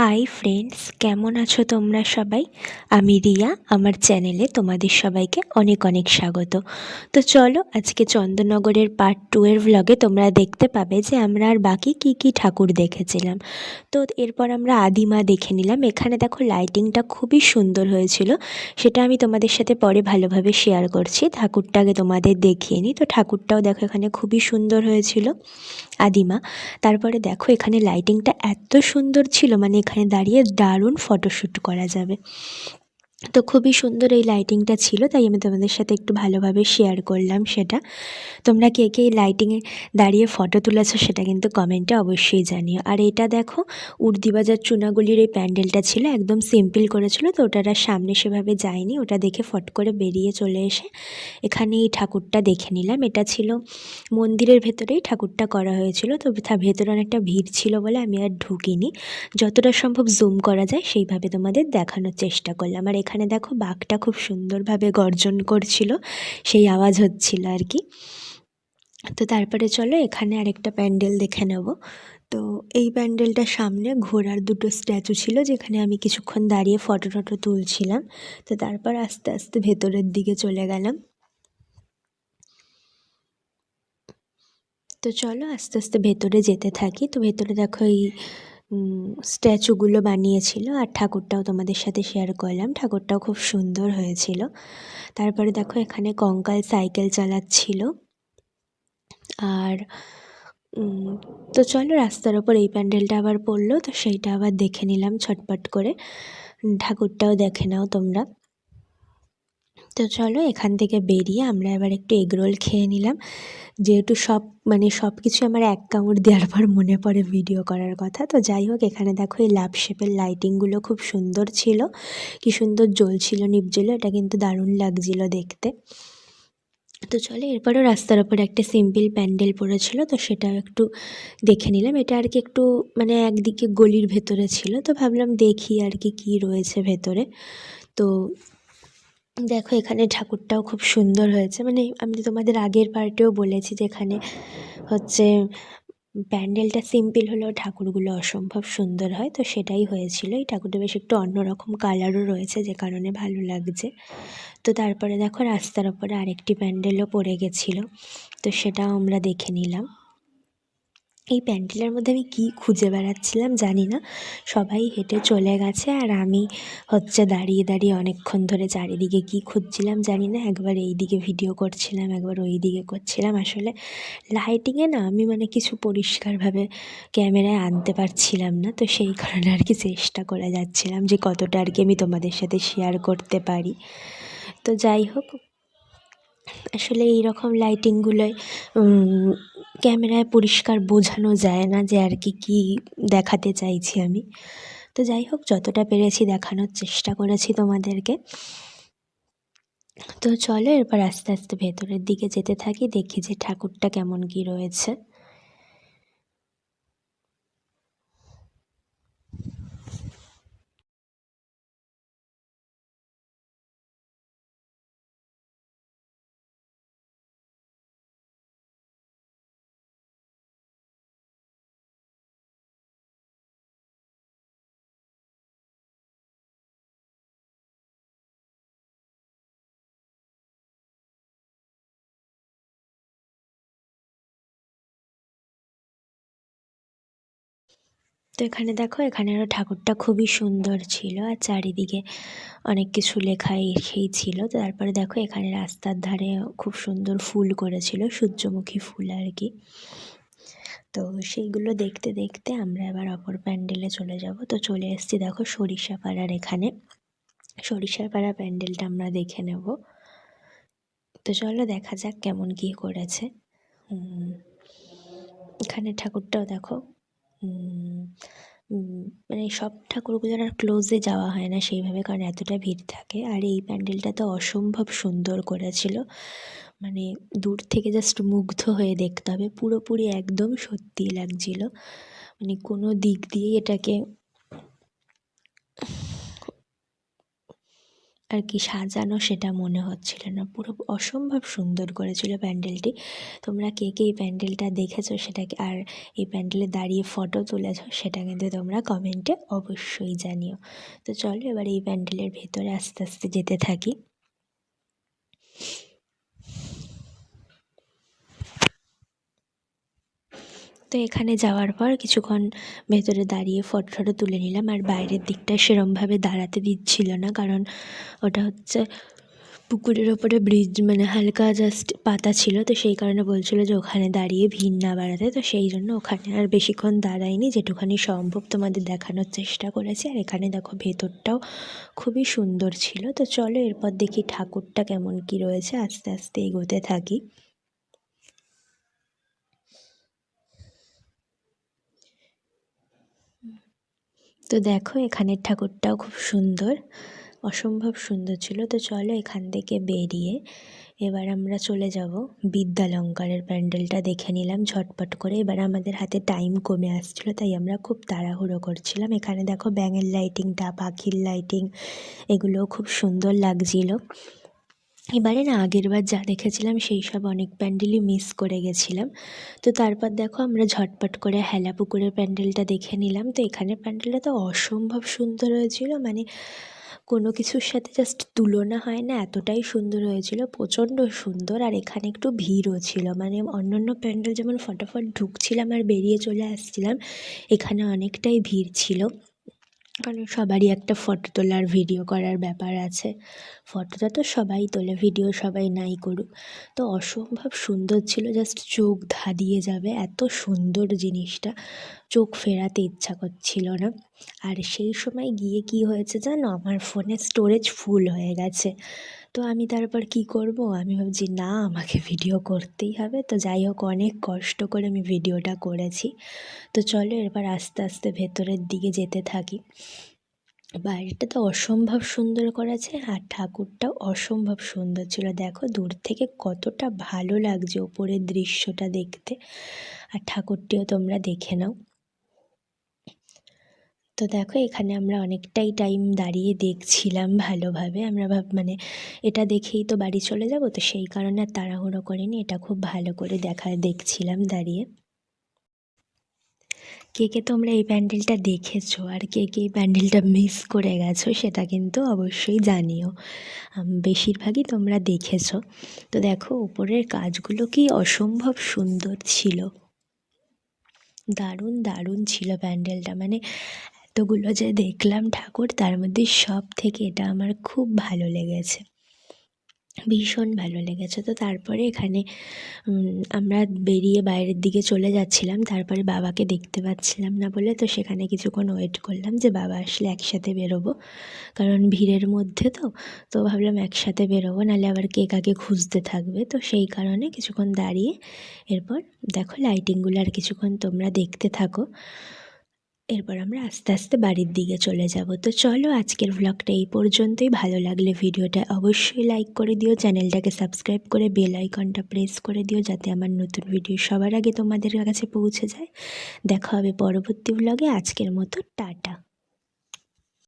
Hi friends, কেমন আছো তোমরা সবাই? আমি রিয়া। আমার চ্যানেলে তোমাদের সবাইকে অনেক অনেক স্বাগত। তো চলো, আজকে চন্দননগরের পার্ট 2 এর ভ্লগে তোমরা দেখতে পাবে যে আমরা আর বাকি কি কি ঠাকুর দেখেছিলাম। তো এরপর আমরা আদিমা দেখে নিলাম। এখানে দেখো লাইটিংটা খুবই সুন্দর হয়েছিল, সেটা আমি তোমাদের সাথে পরে ভালোভাবে শেয়ার করছি। ঠাকুরটাকে তোমাদের দেখিয়ে নিই। তো ঠাকুরটাও দেখো এখানে খুবই সুন্দর হয়েছিল, আদিমা। তারপরে দেখো এখানে লাইটিংটা এত সুন্দর ছিল, মানে এখানে দাঁড়িয়ে দারুণ ফটোশ্যুট করা যাবে। তো খুবই সুন্দর এই লাইটিংটা ছিল, তাই আমি তোমাদের সাথে একটু ভালোভাবে শেয়ার করলাম সেটা। তোমরা কে কে এই লাইটিংয়ে দাঁড়িয়ে ফটো তুলেছো সেটা কিন্তু কমেন্টে অবশ্যই জানিও। আর এটা দেখো উর্দিবাজার চুনাগুলির এই প্যান্ডেলটা ছিল, একদম সিম্পল করেছিল, তো ওটার সামনে সেভাবে যায়নি। ওটা দেখে ফট করে বেরিয়ে চলে এসে এখানে এই ঠাকুরটা দেখে নিলাম। এটা ছিল মন্দিরের ভেতরেই ঠাকুরটা করা হয়েছিল, তো ভেতরে অনেকটা ভিড় ছিল বলে আমি আর ঢুকিনি। যতটা সম্ভব জুম করা যায় সেইভাবে তোমাদের দেখানোর চেষ্টা করলাম। আর এখানে দেখো বাঘটা খুব সুন্দরভাবে গর্জন করছিল, সেই আওয়াজ হচ্ছিল আর কি। তো তারপরে চলো এখানে আরেকটা প্যান্ডেল দেখে নেব। তো এই প্যান্ডেলটার সামনে ঘোড়ার দুটো স্ট্যাচু ছিল, যেখানে আমি কিছুক্ষণ দাঁড়িয়ে ফটো টটো তুলছিলাম। তো তারপর আস্তে আস্তে ভেতরের দিকে চলে গেলাম। তো চলো আস্তে আস্তে ভেতরে যেতে থাকি। তো ভেতরে দেখো এই স্ট্যাচুগুলো বানিয়েছিল, আর ঠাকুরটাও তোমাদের সাথে শেয়ার করলাম। ঠাকুরটাও খুব সুন্দর হয়েছিল। তারপরে দেখো এখানে কঙ্কাল সাইকেল চালাচ্ছিল। আর তো চলো, রাস্তার ওপর এই প্যান্ডেলটা আবার পড়লো, তো সেইটা আবার দেখে নিলাম ছটপট করে। ঠাকুরটাও দেখে নাও তোমরা। তো চলো এখান থেকে বেরিয়ে আমরা এবার একটু এগরোল খেয়ে নিলাম, যেহেতু সব কিছু আমার এক কামড় দেওয়ার পর মনে পড়ে ভিডিও করার কথা। তো যাই হোক, এখানে দেখো এই লাভ শেপের লাইটিংগুলো খুব সুন্দর ছিল, কি সুন্দর জ্বলছিল নিভছিল, এটা কিন্তু দারুণ লাগছিল দেখতে। তো চলে এরপরেও রাস্তার ওপরে একটা সিম্পল প্যান্ডেল পড়েছিল, তো সেটাও একটু দেখে নিলাম। এটা আর কি একটু মানে একদিকে গলির ভেতরে ছিল, তো ভাবলাম দেখি আর কি কী রয়েছে ভেতরে। তো দেখো এখানে ঠাকুরটাও খুব সুন্দর হয়েছে, মানে আমি তোমাদের আগের পার্টেও বলেছি যে এখানে হচ্ছে প্যান্ডেলটা সিম্পল হলেও ঠাকুরগুলো অসম্ভব সুন্দর হয়, তো সেটাই হয়েছিল। এই ঠাকুরটা বেশ একটু অন্যরকম কালারও রয়েছে, যে কারণে ভালো লাগছে। তো তারপরে দেখো রাস্তার ওপরে আরেকটি প্যান্ডেলও পড়ে গেছিলো, তো সেটাও আমরা দেখে নিলাম। এই প্যান্ডেলের মধ্যে আমি কী খুঁজে বেড়াচ্ছিলাম জানি না, সবাই হেঁটে চলে গেছে আর আমি হচ্ছে দাঁড়িয়ে দাঁড়িয়ে অনেকক্ষণ ধরে চারিদিকে কী খুঁজছিলাম জানি না। একবার এই দিকে ভিডিও করছিলাম, একবার ওই দিকে করছিলাম। আসলে লাইটিংয়ে না আমি মানে কিছু পরিষ্কারভাবে ক্যামেরায় আনতে পারছিলাম না, তো সেই কারণে আর কি চেষ্টা করে যাচ্ছিলাম যে কতটা আর কি আমি তোমাদের সাথে শেয়ার করতে পারি। তো যাই হোক, আসলে এই রকম লাইটিংগুলোয় ক্যামেরায় পরিষ্কার বোঝানো যায় না যে আর কি কী দেখাতে চাইছি আমি। তো যাই হোক, যতটা পেরেছি দেখানোর চেষ্টা করেছি তোমাদেরকে। তো চলো এরপর আস্তে আস্তে ভেতরের দিকে যেতে থাকি, দেখি যে ঠাকুরটা কেমন কী রয়েছে। তো এখানে দেখো, এখানেরও ঠাকুরটা খুবই সুন্দর ছিল, আর চারিদিকে অনেক কিছু লেখা সেই ছিল। তারপরে দেখো এখানে রাস্তার ধারে খুব সুন্দর ফুল করেছিল, সূর্যমুখী ফুল আর কি। তো সেইগুলো দেখতে দেখতে আমরা এবার অপর প্যান্ডেলে চলে যাব। তো চলে এসেছি দেখো সরিষাপাড়ার এখানে। সরিষাপাড়া প্যান্ডেলটা আমরা দেখে নেব। তো চলো দেখা যাক কেমন কী করেছে। এখানে ঠাকুরটাও দেখো, মানে সব ঠাকুরগুলোর আর ক্লোজে যাওয়া হয় না সেইভাবে, কারণ এতটা ভিড় থাকে। আর এই প্যান্ডেলটা তো অসম্ভব সুন্দর করেছিল, মানে দূর থেকে জাস্ট মুগ্ধ হয়ে দেখতে হবে, পুরোপুরি একদম সত্যি লাগছিল। মানে কোনো দিক দিয়েই এটাকে আর কি সাজানো সেটা মনে হচ্ছিল না, পুরো অসম্ভব সুন্দর করেছিল প্যান্ডেলটি। তোমরা কে কে এই প্যান্ডেলটা দেখেছো সেটাকে আর এই প্যান্ডেলে দাঁড়িয়ে ফটো তুলেছো সেটা কিন্তু তোমরা কমেন্টে অবশ্যই জানিও। তো চলো এবার এই প্যান্ডেলের ভেতরে আস্তে আস্তে যেতে থাকি। তো এখানে যাওয়ার পর কিছুক্ষণ ভেতরে দাঁড়িয়ে ফটো টটো তুলে নিলাম। আর বাইরের দিকটা সেরমভাবে দাঁড়াতে দিচ্ছিল না, কারণ ওটা হচ্ছে পুকুরের ওপরে ব্রিজ, মানে হালকা জাস্ট পাতা ছিল, তো সেই কারণে বলছিল যে ওখানে দাঁড়িয়ে ভিড় না বাড়াতে। তো সেই জন্য ওখানে আর বেশিক্ষণ দাঁড়াইনি, যেটুখানি সম্ভব তোমাদের দেখানোর চেষ্টা করেছি। আর এখানে দেখো ভেতরটাও খুবই সুন্দর ছিল। তো চলো এরপর দেখি ঠাকুরটা কেমন কি রয়েছে, আস্তে আস্তে এগোতে থাকি। তো দেখো এখানের ঠাকুরটাও খুব সুন্দর, অসম্ভব সুন্দর ছিল। তো চলো এখান থেকে বেরিয়ে এবার আমরা চলে যাব বিদ্যালঙ্কারের প্যান্ডেলটা দেখে নিলাম ঝটপট করে। এবার আমাদের হাতে টাইম কমে আসছিলো, তাই আমরা খুব তাড়াহুড়ো করছিলাম। এখানে দেখো ব্যাঙের লাইটিংটা, পাখির লাইটিং, এগুলোও খুব সুন্দর লাগছিল। এবারে না আগেরবার যা দেখেছিলাম সেই সব অনেক প্যান্ডেলই মিস করে গেছিলাম। তো তারপর দেখো আমরা ঝটপট করে হেলা পুকুরের প্যান্ডেলটা দেখে নিলাম। তো এখানের প্যান্ডেলটা তো অসম্ভব সুন্দর হয়েছিল, মানে কোনো কিছুর সাথে জাস্ট তুলনা হয় না, এতটাই সুন্দর হয়েছিল, প্রচণ্ড সুন্দর। আর এখানে একটু ভিড়ও ছিল, মানে অন্যান্য প্যান্ডেল যেমন ফটাফট ঢুকছিলাম আর বেরিয়ে চলে আসছিলাম, এখানে অনেকটাই ভিড় ছিল। কারণ সবারই একটা ফটো তোলার ভিডিও করার ব্যাপার আছে, ফটোটা তো সবাই তোলে, ভিডিও সবাই নাই করুক। তো অসম্ভব সুন্দর ছিল, জাস্ট চোখ ধাঁধিয়ে যাবে, এত সুন্দর জিনিসটা, চোখ ফেরাতে ইচ্ছা করছিল না। আর সেই সময় গিয়ে কি হয়েছে জানো, আমার ফোনের স্টোরেজ ফুল হয়ে গেছে। তো আমি তারপর কি করব, আমি ভাবছি না আমাকে ভিডিও করতেই হবে। তো যাই হোক অনেক কষ্ট করে আমি ভিডিওটা করেছি। তো চলো এবার আস্তে আস্তে ভেতরের দিকে যেতে থাকি। বাইরেটা তো অসম্ভব সুন্দর করেছে, আর ঠাকুরটাও অসম্ভব সুন্দর ছিল। দেখো দূর থেকে কতটা ভালো লাগছে ওপরের দৃশ্যটা দেখতে। আর ঠাকুরটিও তোমরা দেখে নাও। তো দেখো এখানে আমরা অনেকটাই টাইম দাঁড়িয়ে দেখছিলাম ভালোভাবে। আমরা মানে এটা দেখেই তো বাড়ি চলে যাব, তো সেই কারণে আর তাড়াহুড়ো করিনি, এটা খুব ভালো করে দেখছিলাম দাঁড়িয়ে। কে কে তোমরা এই প্যান্ডেলটা দেখেছো আর কে কে এই প্যান্ডেলটা মিস করে গেছো সেটা কিন্তু অবশ্যই জানিও। বেশিরভাগই তোমরা দেখেছো। তো দেখো উপরের কাজগুলো কি অসম্ভব সুন্দর ছিল, দারুণ দারুণ ছিল প্যান্ডেলটা। মানে এতগুলো যে দেখলাম ঠাকুর, তার মধ্যে সব থেকে এটা আমার খুব ভালো লেগেছে, ভীষণ ভালো লেগেছে। তো তারপরে এখানে আমরা বেরিয়ে বাইরের দিকে চলে যাচ্ছিলাম, তারপরে বাবাকে দেখতে পাচ্ছিলাম না বলে তো সেখানে কিছুক্ষণ ওয়েট করলাম যে বাবা আসলে একসাথে বেরোবো, কারণ ভিড়ের মধ্যে তো ভাবলাম একসাথে বেরোবো, নাহলে আবার কে কাকে খুঁজতে থাকবে। তো সেই কারণে কিছুক্ষণ দাঁড়িয়ে এরপর দেখো লাইটিংগুলো আর কিছুক্ষণ তোমরা দেখতে থাকো, এরপর আমরা আস্তে আস্তে বাড়ির দিকে চলে যাব। তো চলো আজকের ভ্লগটা এই পর্যন্তই। ভালো লাগলে ভিডিওটা অবশ্যই লাইক করে দিও, চ্যানেলটাকে সাবস্ক্রাইব করে বেল আইকনটা প্রেস করে দিও, যাতে আমার নতুন ভিডিও সবার আগে তোমাদের কাছে পৌঁছে যায়। দেখা হবে পরবর্তী ভ্লগে। আজকের মতো টাটা।